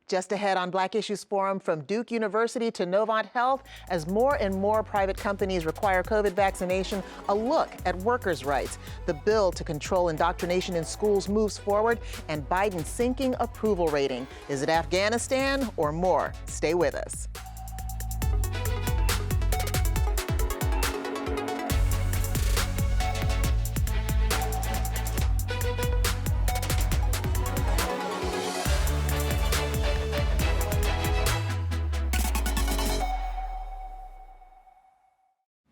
Just ahead on Black Issues Forum, from Duke University to Novant Health, as more and more private companies require COVID vaccination, a look at workers' rights. The bill to control indoctrination in schools moves forward, and Biden sinking approval rating. Is it Afghanistan or more? Stay with us.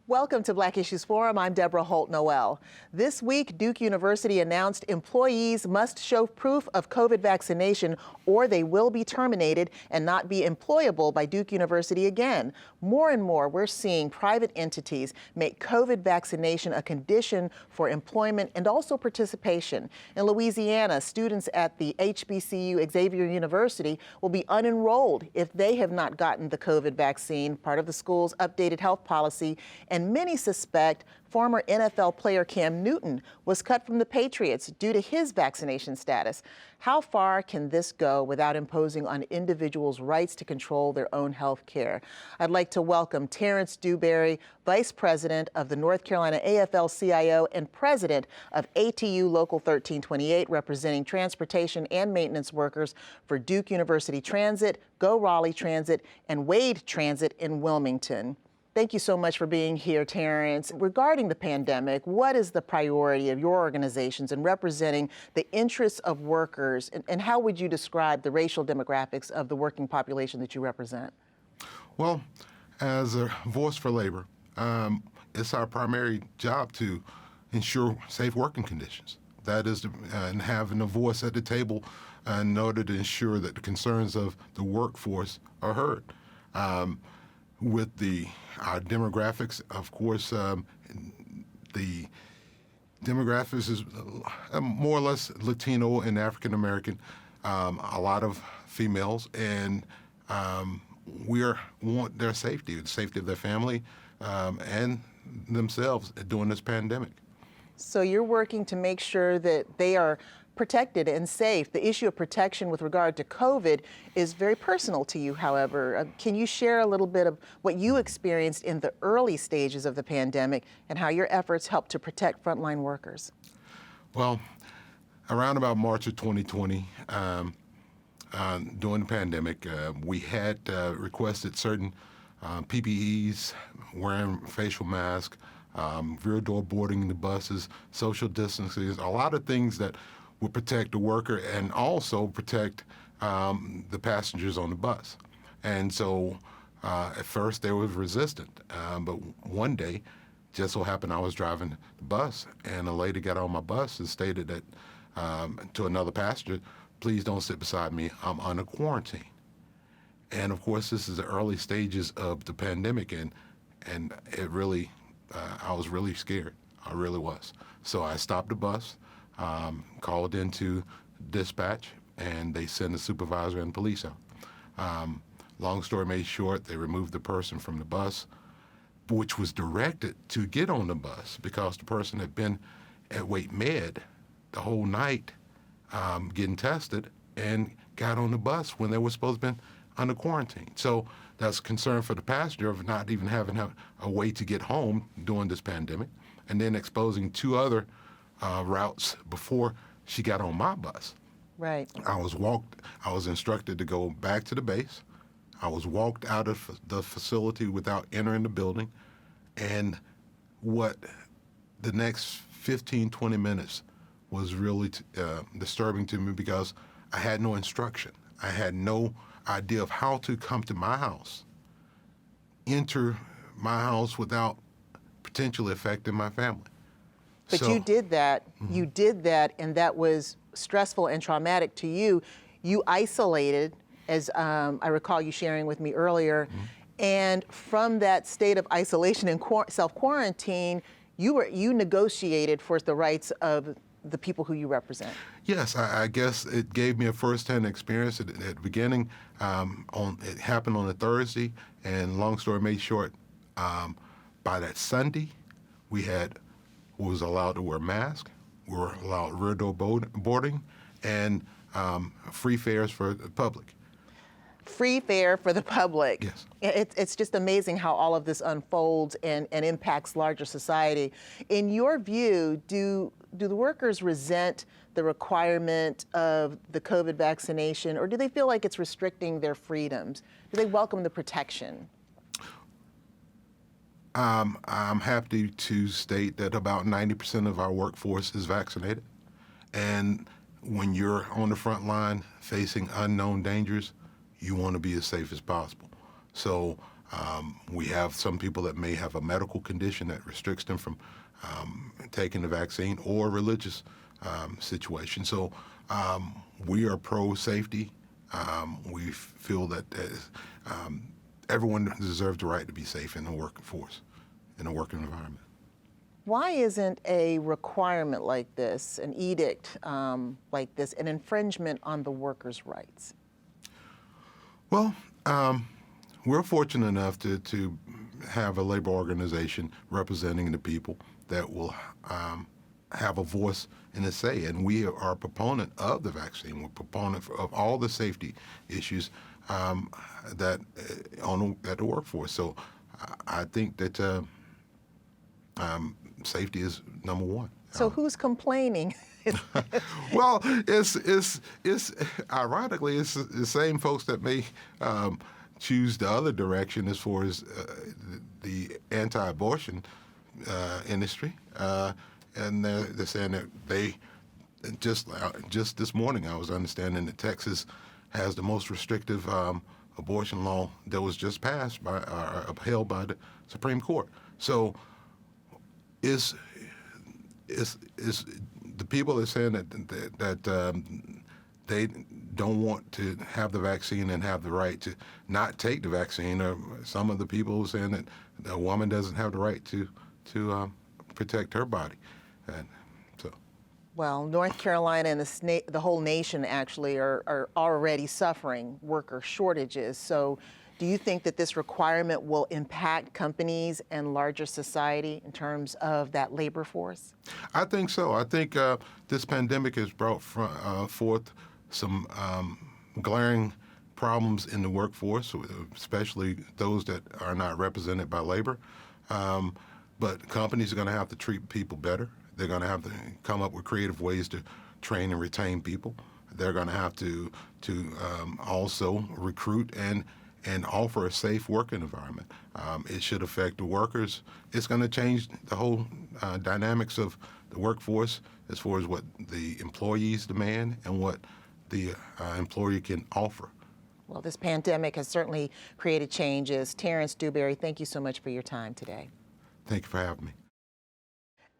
Welcome to Black Issues Forum. I'm Deborah Holt-Noel. This week, Duke University announced employees must show proof of COVID vaccination or they will be terminated and not be employable by Duke University again. More and more, we're seeing private entities make COVID vaccination a condition for employment and also participation. In Louisiana, students at the HB324 Xavier University will be unenrolled if they have not gotten the COVID vaccine, part of the school's updated health policy. And many suspect former NFL player Cam Newton was cut from the Patriots due to his vaccination status. How far can this go without imposing on individuals' rights to control their own health care? I'd like to welcome Terrence Dewberry, Vice President of the North Carolina AFL-CIO and President of ATU Local 1328, representing transportation and maintenance workers for Duke University Transit, Go Raleigh Transit, and Wade Transit in Wilmington. Thank you so much for being here, Terrence. Regarding the pandemic, what is the priority of your organizations in representing the interests of workers, and how would you describe the racial demographics of the working population that you represent? Well, as a voice for labor, it's our primary job to ensure safe working conditions. That is, and having a voice at the table in order to ensure that the concerns of the workforce are heard. With our demographics, of course, the demographics is more or less Latino and African American, a lot of females, and we want their safety, the safety of their family and themselves during this pandemic. So you're working to make sure that they are protected and safe. The issue of protection with regard to COVID is very personal to you, however. Can you share a little bit of what you experienced in the early stages of the pandemic and how your efforts helped to protect frontline workers? Well, around about March of 2020, during the pandemic, we had requested certain PPEs, wearing facial masks, rear door boarding the buses, social distancing, a lot of things that would protect the worker and also protect the passengers on the bus. And so at first they were resistant, but one day, just so happened I was driving the bus and a lady got on my bus and stated that to another passenger, please don't sit beside me, I'm under quarantine. And of course this is the early stages of the pandemic, and it really, I was really scared, I really was. So I stopped the bus, called into dispatch, and they sent a supervisor and police out. Long story made short, they removed the person from the bus, which was directed to get on the bus because the person had been at Wait Med the whole night getting tested and got on the bus when they were supposed to be under quarantine. So that's a concern for the passenger of not even having a way to get home during this pandemic, and then exposing two other routes before she got on my bus. Right. I was instructed to go back to the base. I was walked out of the facility without entering the building. And what the next 15, 20 minutes was really disturbing to me because I had no instruction. I had no idea of how to come to my house, enter my house without potentially affecting my family. But so, you did that, and that was stressful and traumatic to you. You isolated, as I recall you sharing with me earlier, and from that state of isolation and self-quarantine, you negotiated for the rights of the people who you represent. Yes, I guess it gave me a first-hand experience at the beginning. It happened on a Thursday, and long story made short, by that Sunday, we was allowed to wear masks, we were allowed rear door boarding, and free fares for the public. free fare for the public. Yes. It's just amazing how all of this unfolds and impacts larger society. In your view, do the workers resent the requirement of the COVID vaccination, or do they feel like it's restricting their freedoms? Do they welcome the protection? I'm happy to state that about 90% of our workforce is vaccinated. And when you're on the front line facing unknown dangers, you want to be as safe as possible. So we have some people that may have a medical condition that restricts them from taking the vaccine, or religious situation. So we are pro-safety. We feel that everyone deserves the right to be safe in the working force, in a working environment. Why isn't a requirement like this, an edict like this, an infringement on the workers' rights? Well, we're fortunate enough to have a labor organization representing the people that will have a voice and a say, and we are a proponent of the vaccine. We're a proponent of all the safety issues that at the workforce. So I think that safety is number one. So who's complaining? Well, it's ironically it's the same folks that may choose the other direction as far as the anti-abortion industry, and they're saying that they just this morning I was understanding that Texas has the most restrictive abortion law that was just passed by upheld by the Supreme Court. So is the people are saying that they don't want to have the vaccine and have the right to not take the vaccine, or some of the people are saying that a woman doesn't have the right to protect her body, and so. Well, North Carolina and the whole nation actually are already suffering worker shortages. So do you think that this requirement will impact companies and larger society in terms of that labor force? I think so. I think this pandemic has brought forth some glaring problems in the workforce, especially those that are not represented by labor. But companies are going to have to treat people better. They're going to have to come up with creative ways to train and retain people. They're going to have to also recruit and offer a safe working environment. It should affect the workers. It's going to change the whole dynamics of the workforce as far as what the employees demand and what the employer can offer. Well, this pandemic has certainly created changes. Terrence, Dewberry, thank you so much for your time today. Thank you for having me.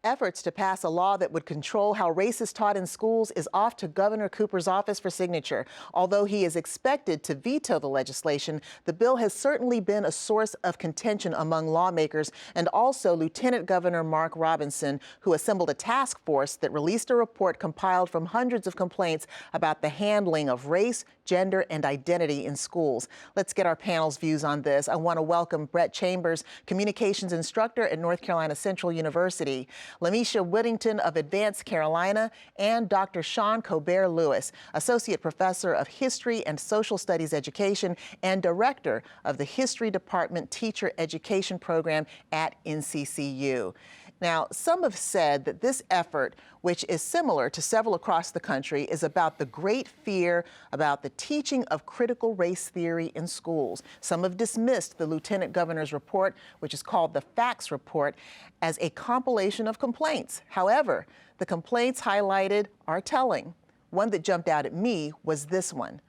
Efforts to pass a law that would control how race is taught in schools is off to Governor Cooper's office for signature. Although he is expected to veto the legislation, the bill has certainly been a source of contention among lawmakers, and also Lieutenant Governor Mark Robinson, who assembled a task force that released a report compiled from hundreds of complaints about the handling of race, gender, and identity in schools. Let's get our panel's views on this. I want to welcome Brett Chambers, communications instructor at North Carolina Central University, Lamisha Whittington of Advanced Carolina, and Dr. Sean Colbert-Lewis, Associate Professor of History and Social Studies Education and Director of the History Department Teacher Education Program at NCCU. Now, some have said that this effort, which is similar to several across the country, is about the great fear about the teaching of critical race theory in schools. Some have dismissed the Lieutenant Governor's report, which is called the Facts Report, as a compilation of complaints. However, the complaints highlighted are telling. One that jumped out at me was this one.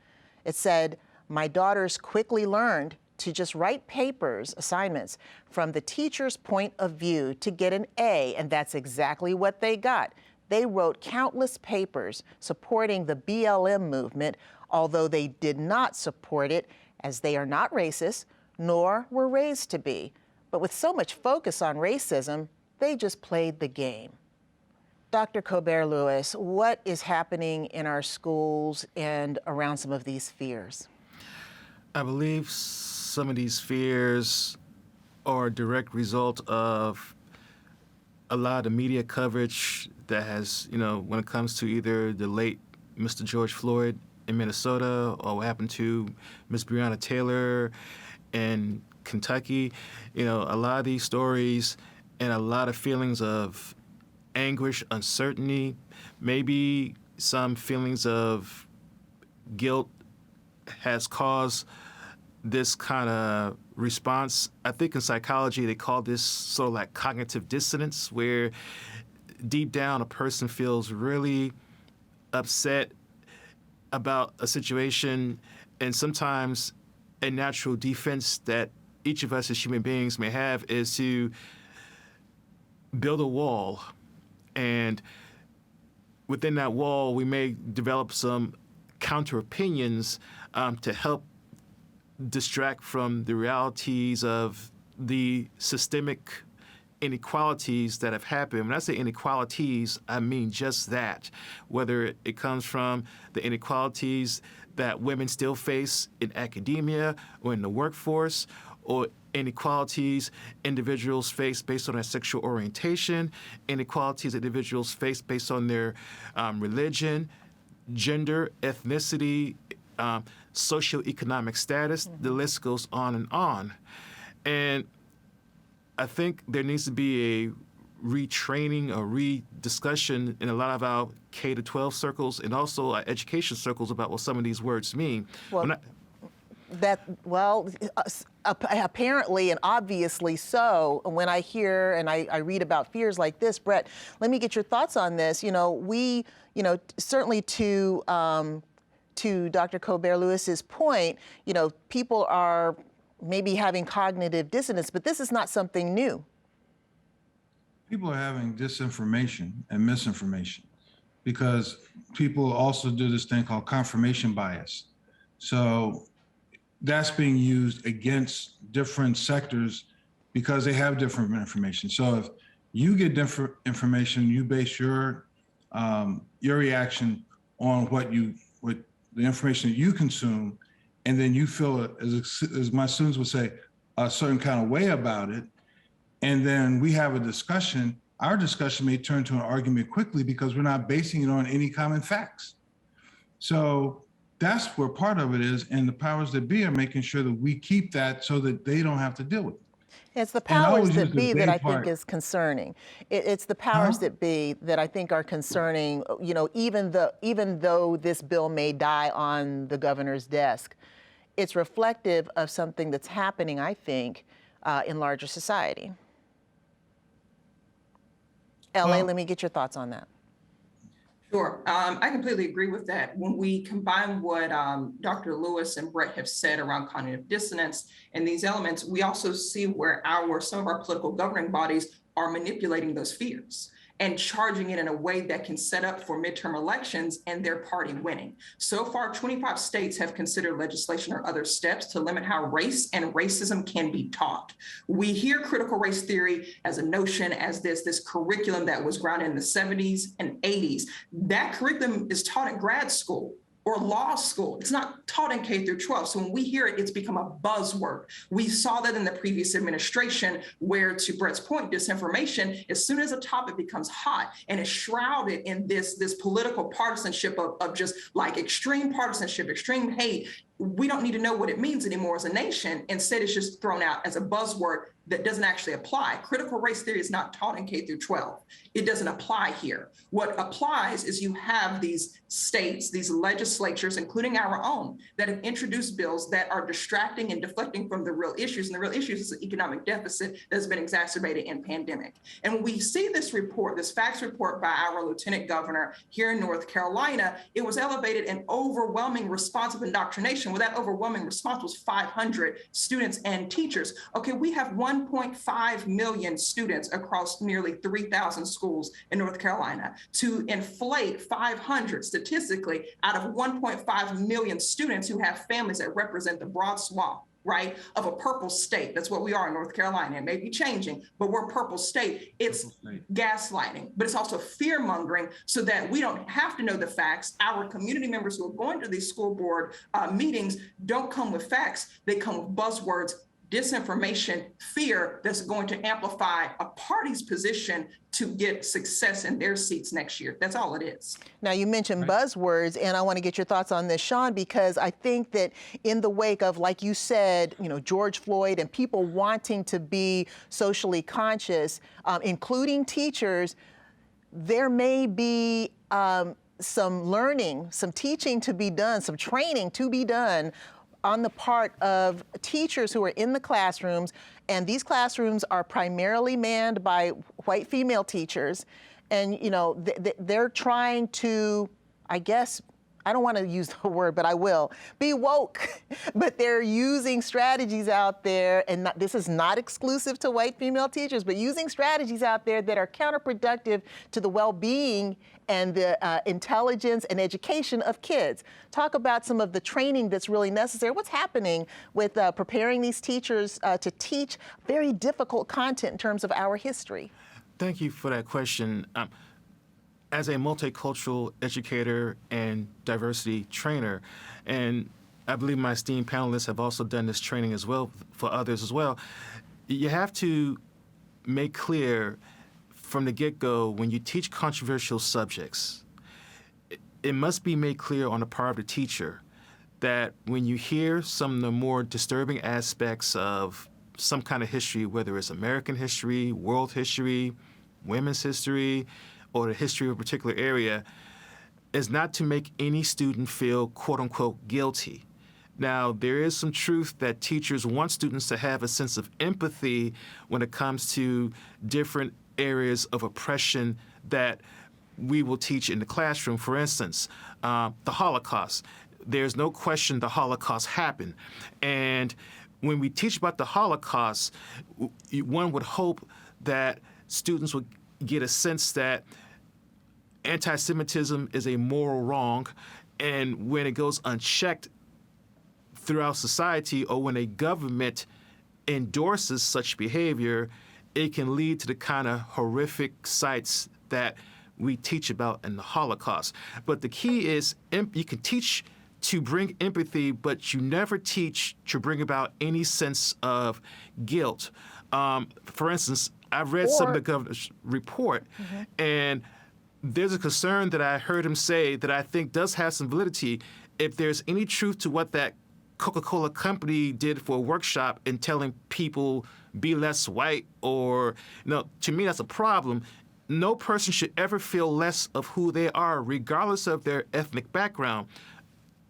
It said, "My daughters quickly learned to just write papers, assignments, from the teacher's point of view to get an A," and that's exactly what they got. They wrote countless papers supporting the BLM movement, although they did not support it, as they are not racist, nor were raised to be. But with so much focus on racism, they just played the game. Dr. Colbert-Lewis, what is happening in our schools and around some of these fears? I believe some of these fears are a direct result of a lot of the media coverage that has, when it comes to either the late Mr. George Floyd in Minnesota, or what happened to Miss Breonna Taylor in Kentucky. You know, a lot of these stories and a lot of feelings of anguish, uncertainty, maybe some feelings of guilt has caused this kind of response. I think in psychology they call this sort of like cognitive dissonance, where deep down a person feels really upset about a situation, and sometimes a natural defense that each of us as human beings may have is to build a wall, and within that wall we may develop some counter opinions to help distract from the realities of the systemic inequalities that have happened. When I say inequalities, I mean just that, whether it comes from the inequalities that women still face in academia or in the workforce, or inequalities individuals face based on their sexual orientation, inequalities individuals face based on their religion, gender, ethnicity, socioeconomic status. The list goes on and on. And I think there needs to be a retraining or rediscussion in a lot of our K-12 circles and also our education circles about what some of these words mean. Apparently and obviously so. When I hear and I read about fears like this, Brett, let me get your thoughts on this. Certainly to Dr. Colbert-Lewis's point, people are maybe having cognitive dissonance, but this is not something new. People are having disinformation and misinformation because people also do this thing called confirmation bias. So that's being used against different sectors because they have different information. So if you get different information, you base your reaction on what the information that you consume, and then you feel, as my students would say, a certain kind of way about it. And then we have a discussion. Our discussion may turn to an argument quickly because we're not basing it on any common facts. So that's where part of it is. And the powers that be are making sure that we keep that so that they don't have to deal with it. It's the powers that be that I think is concerning. It's the powers that be that I think are concerning, even though this bill may die on the governor's desk, it's reflective of something that's happening, I think, in larger society. LA, let me get your thoughts on that. Sure. I completely agree with that. When we combine what Dr. Lewis and Brett have said around cognitive dissonance and these elements, we also see where some of our political governing bodies are manipulating those fears and charging it in a way that can set up for midterm elections and their party winning. So far, 25 states have considered legislation or other steps to limit how race and racism can be taught. We hear critical race theory as a notion, as this curriculum that was grounded in the 70s and 80s. That curriculum is taught at grad school or law school. It's not taught in K through 12. So when we hear it, it's become a buzzword. We saw that in the previous administration where, to Brett's point, disinformation, as soon as a topic becomes hot and is shrouded in this political partisanship of just like extreme partisanship, extreme hate, we don't need to know what it means anymore as a nation. Instead, it's just thrown out as a buzzword that doesn't actually apply. Critical race theory is not taught in K through 12. It doesn't apply here. What applies is you have these states, these legislatures, including our own, that have introduced bills that are distracting and deflecting from the real issues. And the real issues is the economic deficit that has been exacerbated in pandemic. And when we see this report, this facts report by our lieutenant governor here in North Carolina, it was elevated an overwhelming response of indoctrination. Well, that overwhelming response was 500 students and teachers. Okay, we have 1.5 million students across nearly 3,000 schools in North Carolina. To inflate 500 statistically out of 1.5 million students who have families that represent the broad swath, right, of a purple state. That's what we are in North Carolina. It may be changing, but we're a purple state. It's gaslighting, but it's also fear mongering so that we don't have to know the facts. Our community members who are going to these school board meetings don't come with facts. They come with buzzwords disinformation, fear that's going to amplify a party's position to get success in their seats next year. That's all it is. Now, you mentioned buzzwords, and I want to get your thoughts on this, Sean, because I think that in the wake of, like you said, George Floyd and people wanting to be socially conscious, including teachers, there may be some learning, some teaching to be done, some training to be done on the part of teachers who are in the classrooms, and these classrooms are primarily manned by white female teachers, and they're trying to, I guess, I don't want to use the word, but I will, be woke, but they're using strategies out there, and this is not exclusive to white female teachers, but using strategies out there that are counterproductive to the well-being and the intelligence and education of kids. Talk about some of the training that's really necessary. What's happening with preparing these teachers to teach very difficult content in terms of our history? Thank you for that question. As a multicultural educator and diversity trainer, and I believe my esteemed panelists have also done this training as well for others as well, you have to make clear from the get-go when you teach controversial subjects, it must be made clear on the part of the teacher that when you hear some of the more disturbing aspects of some kind of history, whether it's American history, world history, women's history, or the history of a particular area, is not to make any student feel quote-unquote guilty. Now, there is some truth that teachers want students to have a sense of empathy when it comes to different areas of oppression that we will teach in the classroom. For instance, the Holocaust. There's no question the Holocaust happened. And when we teach about the Holocaust, one would hope that students would get a sense that anti-Semitism is a moral wrong, and when it goes unchecked throughout society, or when a government endorses such behavior, it can lead to the kind of horrific sights that we teach about in the Holocaust. But the key is you can teach to bring empathy, but you never teach to bring about any sense of guilt. For instance, I've read some of the governor's report, and there's a concern that I heard him say that I think does have some validity. If there's any truth to what that Coca-Cola company did for a workshop in telling people be less white, or, to me that's a problem. No person should ever feel less of who they are, regardless of their ethnic background.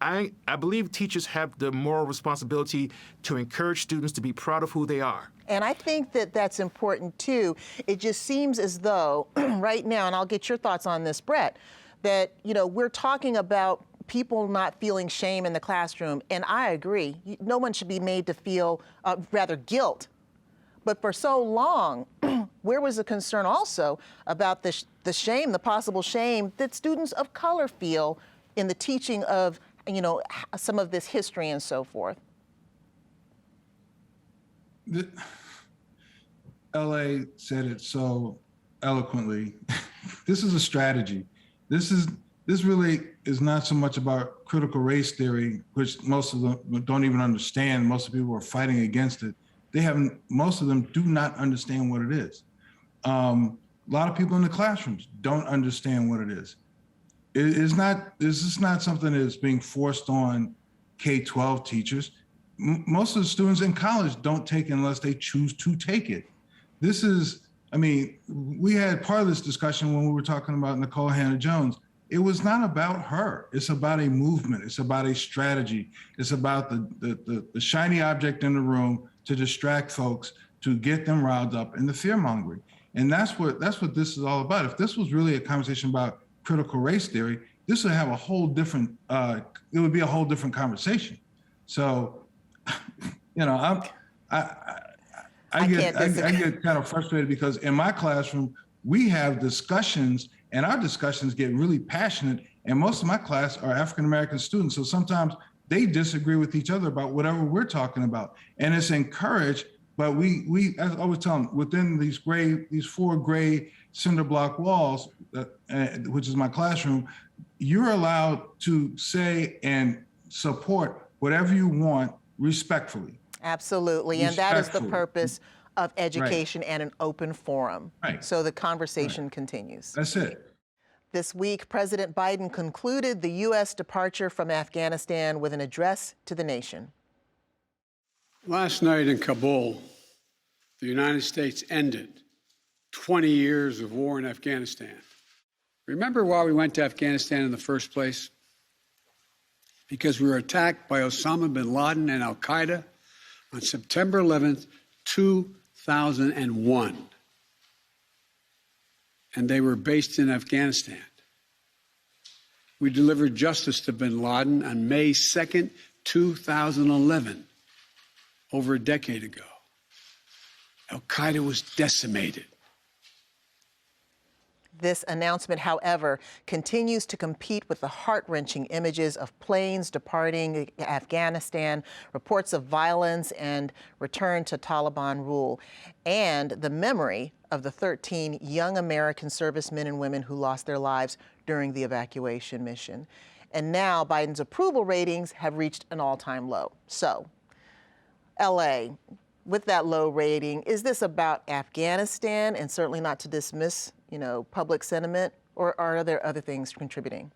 I believe teachers have the moral responsibility to encourage students to be proud of who they are. And I think that that's important too. It just seems as though right now, and I'll get your thoughts on this, Brett, that, we're talking about people not feeling shame in the classroom. And I agree. No one should be made to feel rather guilt. But for so long, where was the concern also about the shame, the possible shame that students of color feel in the teaching of, some of this history and so forth? LA said it so eloquently. This is a strategy. This really is not so much about critical race theory, which most of them don't even understand. Most of the people are fighting against it. Most of them do not understand what it is. A lot of people in the classrooms don't understand what it is. This is not something that's being forced on K-12 teachers. Most of the students in college don't take it unless they choose to take it. We had part of this discussion when we were talking about Nicole Hannah-Jones. It was not about her. It's about a movement. It's about a strategy. It's about the shiny object in the room to distract folks, to get them riled up in the fear-mongering. And that's what this is all about. If this was really a conversation about critical race theory, this would have a whole different, it would be a whole different conversation. So, I get kind of frustrated because in my classroom, we have discussions and our discussions get really passionate, and most of my class are African-American students. So sometimes they disagree with each other about whatever we're talking about. And it's encouraged, but we as I always tell them, within these 4 gray cinder block walls, which is my classroom, you're allowed to say and support whatever you want respectfully. Absolutely. And that is the respectfully. purpose of education and an open forum. Right. So the conversation continues. That's it. This week, President Biden concluded the U.S. departure from Afghanistan with an address to the nation. Last night in Kabul, the United States ended 20 years of war in Afghanistan. Remember why we went to Afghanistan in the first place? Because we were attacked by Osama bin Laden and al-Qaeda on September 11th, 2001. And they were based in Afghanistan. We delivered justice to bin Laden on May 2nd, 2011, over a decade ago. Al-Qaeda was decimated. This announcement, however, continues to compete with the heart-wrenching images of planes departing Afghanistan, reports of violence and return to Taliban rule, and the memory of the 13 young American servicemen and women who lost their lives during the evacuation mission. And now Biden's approval ratings have reached an all-time low. So, LA, with that low rating, is this about Afghanistan, and certainly not to dismiss, public sentiment, or are there other things contributing?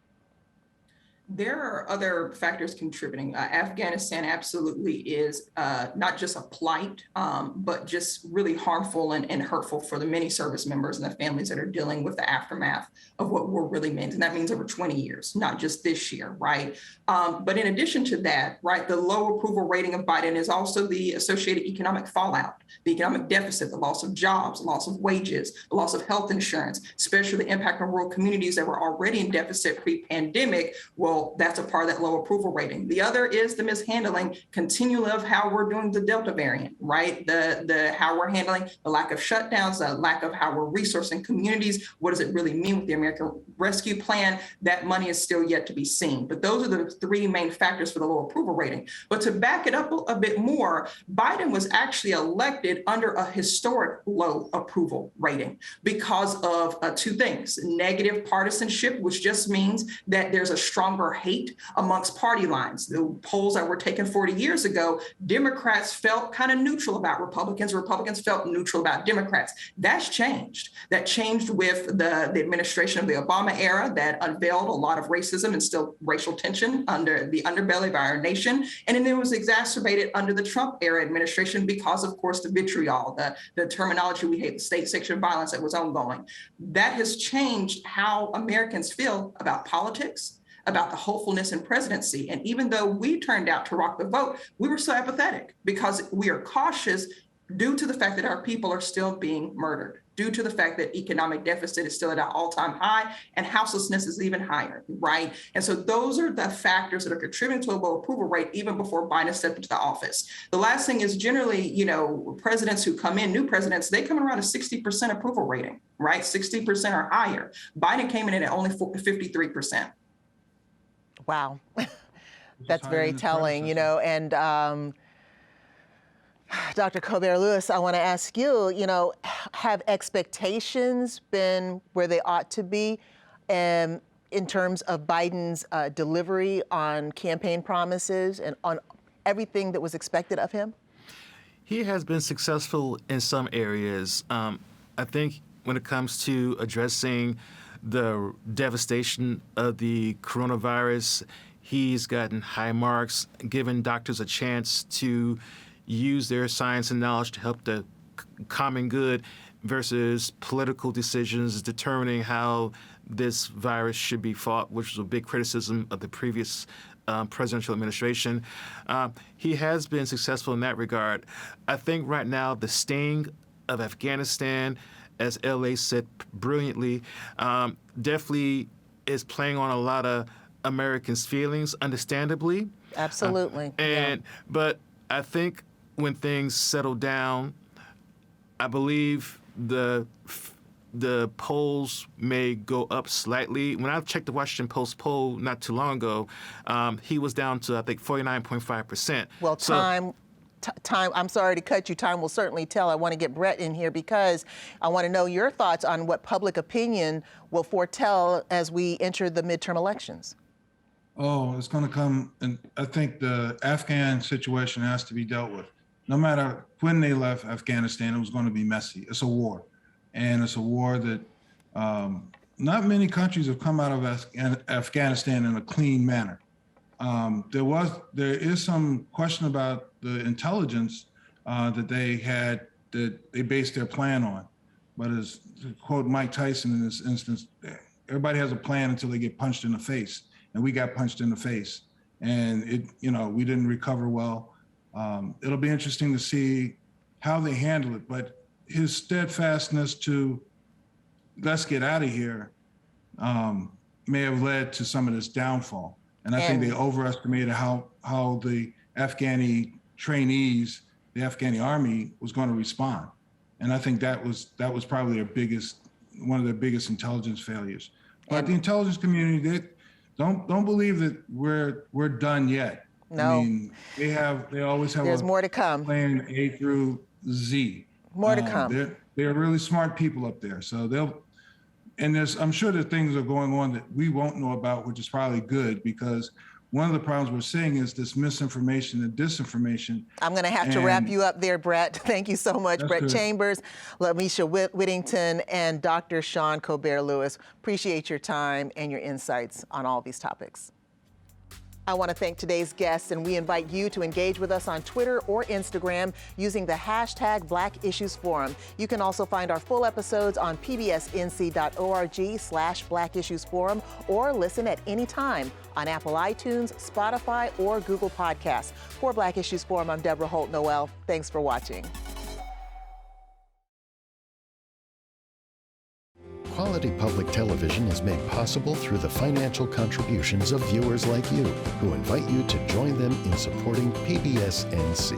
There are other factors contributing. Afghanistan absolutely is not just a plight, but just really harmful and hurtful for the many service members and the families that are dealing with the aftermath of what war really means. And that means over 20 years, not just this year, right? But in addition to that, right, the low approval rating of Biden is also the associated economic fallout, the economic deficit, the loss of jobs, the loss of wages, the loss of health insurance, especially the impact on rural communities that were already in deficit pre-pandemic. Well, that's a part of that low approval rating. The other is the mishandling continually of how we're doing the Delta variant, right? The how we're handling the lack of shutdowns, the lack of how we're resourcing communities. What does it really mean with the American Rescue Plan? That money is still yet to be seen. But those are the three main factors for the low approval rating. But to back it up a bit more, Biden was actually elected under a historic low approval rating because of two things: negative partisanship, which just means that there's a stronger hate amongst party lines. The polls that were taken 40 years ago, Democrats felt kind of neutral about Republicans. Republicans felt neutral about Democrats. That's changed. That changed with the administration of the Obama era that unveiled a lot of racism and still racial tension under the underbelly of our nation. And then it was exacerbated under the Trump era administration because, of course, the vitriol, the terminology we hate, the state sanctioned violence that was ongoing. That has changed how Americans feel about politics, about the hopefulness in presidency. And even though we turned out to rock the vote, we were so apathetic because we are cautious due to the fact that our people are still being murdered, due to the fact that economic deficit is still at an all-time high and houselessness is even higher, right? And so those are the factors that are contributing to a low approval rate even before Biden stepped into the office. The last thing is generally, presidents who come in, new presidents, they come around a 60% approval rating, right? 60% or higher. Biden came in at only 53%. Wow. That's very telling, and Dr. Colbert-Lewis, I want to ask you, have expectations been where they ought to be in terms of Biden's delivery on campaign promises and on everything that was expected of him? He has been successful in some areas. I think when it comes to addressing the devastation of the coronavirus, he's gotten high marks, given doctors a chance to use their science and knowledge to help the common good versus political decisions determining how this virus should be fought, which was a big criticism of the previous presidential administration. He has been successful in that regard. I think right now the sting of Afghanistan, as LA said brilliantly, definitely is playing on a lot of Americans' feelings, understandably. Absolutely. But I think when things settle down, I believe the polls may go up slightly. When I checked the Washington Post poll not too long ago, he was down to, I think, 49.5%. Well, time, I'm sorry to cut you. Time will certainly tell. I want to get Brett in here because I want to know your thoughts on what public opinion will foretell as we enter the midterm elections. Oh, it's going to come, and I think the Afghan situation has to be dealt with. no matter when they left Afghanistan, it was going to be messy. It's a war. And it's a war that not many countries have come out of Afghanistan in a clean manner. There is some question about the intelligence that they based their plan on. But as to quote Mike Tyson in this instance, everybody has a plan until they get punched in the face. And we got punched in the face. And we didn't recover well. It'll be interesting to see how they handle it. But his steadfastness to let's get out of here may have led to some of this downfall. And I think they overestimated how the Afghani trainees, the Afghani army, was going to respond. And I think that was probably one of their biggest intelligence failures. But the intelligence community, they don't believe that we're done yet. No. I mean, they always have There's more to come. Plan A through Z. More to come. They're really smart people up there. So I'm sure that things are going on that we won't know about, which is probably good, because one of the problems we're seeing is this misinformation and disinformation. I'm going to have to wrap you up there, Brett. Thank you so much, Brett good. Chambers, Lamisha Whittington, and Dr. Sean Colbert-Lewis. Appreciate your time and your insights on all these topics. I want to thank today's guests, and we invite you to engage with us on Twitter or Instagram using the hashtag Black Issues Forum. You can also find our full episodes on pbsnc.org/Black Issues Forum, or listen at any time on Apple iTunes, Spotify, or Google Podcasts. For Black Issues Forum, I'm Deborah Holt-Noel. Thanks for watching. Quality public television is made possible through the financial contributions of viewers like you, who invite you to join them in supporting PBS NC.